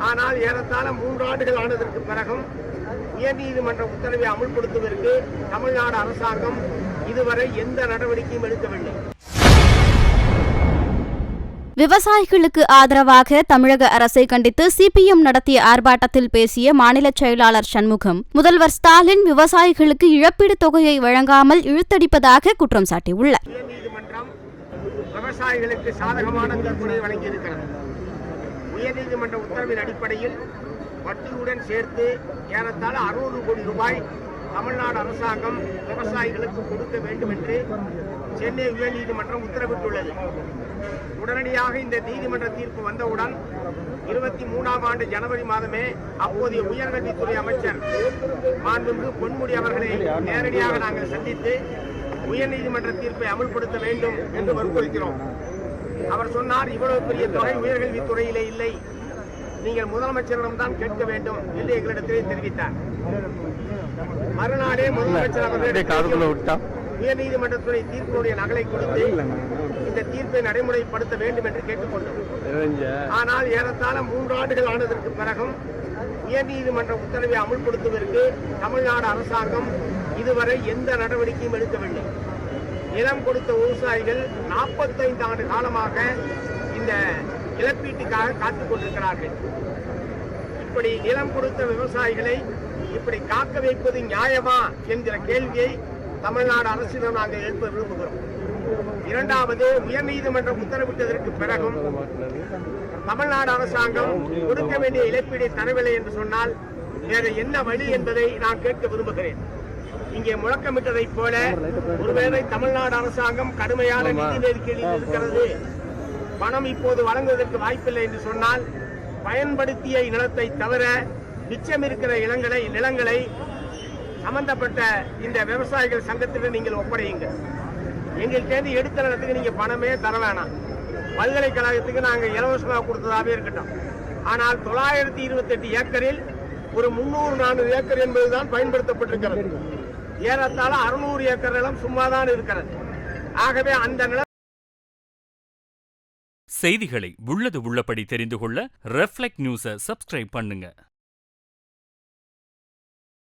ஆனால் ஏறத்தாழ 3 ஆண்டுகள் ஆனதற்கு பிறகும் உயர்நீதிமன்ற உத்தரவை அமுல்படுத்துவதற்கு தமிழ்நாடு அரசாங்கம் இதுவரை எந்த நடவடிக்கையும் எடுக்கவில்லை. விவசாயிகளுக்கு ஆதரவாக தமிழக அரசை கண்டித்து சிபிஎம் நடத்திய ஆர்ப்பாட்டத்தில் பேசிய மாநில செயலாளர் சண்முகம், முதல்வர் ஸ்டாலின் விவசாயிகளுக்கு இழப்பீடு தொகையை வழங்காமல் இழுத்தடிப்பதாக குற்றம் சாட்டியுள்ளார். உயர்நீதிமன்றம் விவசாயிகளுக்கு சாதகமான தீர்ப்பினை வழங்கியிருக்கிறது. உயர்நீதிமன்ற உத்தரவின் அடிப்படையில் வட்டியுடன் சேர்த்து ஏறத்தாழ 60 கோடி ரூபாய் தமிழ்நாடு அரசாங்கம் விவசாயிகளுக்கு கொடுக்க வேண்டும் என்று சென்னை உயர்நீதிமன்றம் உத்தரவிட்டுள்ளது. உடனடியாக இந்த நீதிமன்ற தீர்ப்பு வந்தவுடன் 23ஆம் ஆண்டு ஜனவரி மாதமே அப்போதைய உயர்கல்வித்துறை அமைச்சர் மாண்புமிகு பொன்முடி அவர்களை நேரடியாக நாங்கள் சந்தித்து உயர்நீதிமன்ற தீர்ப்பை அமல்படுத்த வேண்டும் என்று வற்புறுத்தினோம். அவர் சொன்னார், இவ்வளவு பெரிய தொகை உயர்கல்வித்துறையிலே இல்லை, நீங்கள் முதலமைச்சரிடம் தான் கேட்க வேண்டும் என்று எங்களிடத்திலே தெரிவித்தார். மறுநாளே முதலமைச்சர் அவர்கள் உயர்நீதிமன்றத்துறை தீர்ப்பினுடைய நகலை கொடுத்து இந்த தீர்ப்பை நடைமுறைப்படுத்த வேண்டும் என்று கேட்டுக்கொண்டோம். ஆனால் ஏறத்தாழ 3 ஆண்டுகள் ஆனதற்கு பிறகும் உயர்நீதிமன்ற உத்தரவை அமுல்படுத்துவதற்கு தமிழ்நாடு அரசாங்கம் இதுவரை எந்த நடவடிக்கையும் எடுக்கவில்லை. நிலம் கொடுத்த விவசாயிகள் 45 ஆண்டு காலமாக இந்த இழப்பீட்டுக்காக காத்துக் கொண்டிருக்கிறார்கள். இப்படி நிலம் கொடுத்த விவசாயிகளை இப்படி காக்க வைப்பது நியாயமா என்கிற கேள்வியை தமிழ்நாடு அரசிடம் நாங்கள் எழுப்ப விரும்புகிறோம். இரண்டாவது, உயர்நீதிமன்றம் உத்தரவிட்டதற்கு பிறகும் தமிழ்நாடு அரசாங்கம் கொடுக்க வேண்டிய இழப்பீடை தரவில்லை என்று சொன்னால் வேறு என்ன வழி என்பதை நான் கேட்க விரும்புகிறேன். இங்கே முழக்கமிட்டதைப் போல ஒருவேளை தமிழ்நாடு அரசாங்கம் கடுமையான நிதி நெருக்கடியில் இருக்கிறது, பணம் இப்போது வழங்குவதற்கு வாய்ப்பில்லை என்று சொன்னால் பயன்படுத்திய நிலத்தை தவிர மிச்சம் இருக்கிற நிலங்களை சம்பந்தப்பட்ட இந்த விவசாயிகள் சங்கத்திற்கு நீங்கள் ஒப்படையுங்க. எங்களுக்கு எடுத்த நிலத்துக்கு நீங்க பணமே தர வேணாம். பல்கலைக்கழகத்துக்கு நாங்கள் இலவசமாக கொடுத்ததாகவே இருக்கட்டும். ஆனால் 928 ஏக்கரில் ஒரு 304 ஏக்கர் என்பதுதான் பயன்படுத்தப்பட்டிருக்கிறது. ஏறத்தாழ 600 ஏக்கர் நிலம் சும்மாதான் இருக்கிறது. ஆகவே அந்த நிலம். செய்திகளை உள்ளது உள்ளபடி தெரிந்து கொள்ள ரெஃப்ளெக்ட் நியூஸை சப்ஸ்கிரைப் பண்ணுங்க.